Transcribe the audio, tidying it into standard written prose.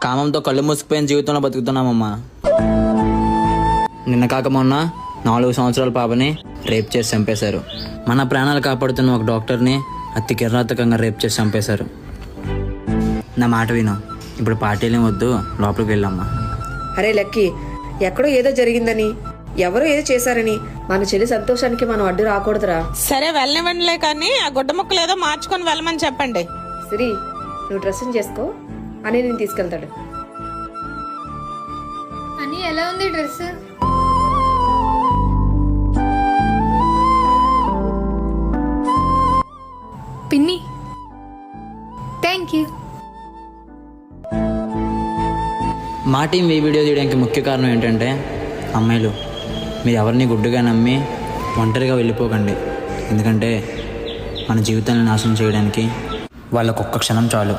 కామంతో కళ్ళు మూసుకుపోయిన జీవితంలో బతుకుతున్నామమ్మా. నిన్న కాక మొన్న 4 సంవత్సరాల పాపని రేప్ చేసి చంపేశారు. మన ప్రాణాలు కాపాడుతున్న ఒక డాక్టర్ని అతి కిరాతకంగా రేప్ చేసి చంపేశారు. నా మాట విను, ఇప్పుడు పార్టీలేం వద్దు, లోపలికి వెళ్ళమ్మా. అరే లక్కీ, ఎక్కడో ఏదో జరిగిందని, ఎవరో ఏదో చేశారని మన చెల్లి సంతోషానికి మనం అడ్డు రాకూడదురా. సరే వెళ్ళనివ్వండిలే, కానీ ఆ గుడ్డ ముక్కలు ఏదో మార్చుకొని వెళ్ళమని చెప్పండి. సిరి, నువ్వు డ్రెస్సింగ్ చేసుకో అని నేను తీసుకెళ్తాడు. అని ఎలా ఉంది డ్రెస్? పిన్ని, థ్యాంక్ యూ. మా టీం ఈ వీడియో తీయడానికి ముఖ్య కారణం ఏంటంటే, అమ్మాయిలు మీరు ఎవరిని గుడ్డుగా నమ్మి ఒంటరిగా వెళ్ళిపోకండి. ఎందుకంటే మన జీవితాన్ని నాశనం చేయడానికి వాళ్ళకు ఒక్క క్షణం చాలు.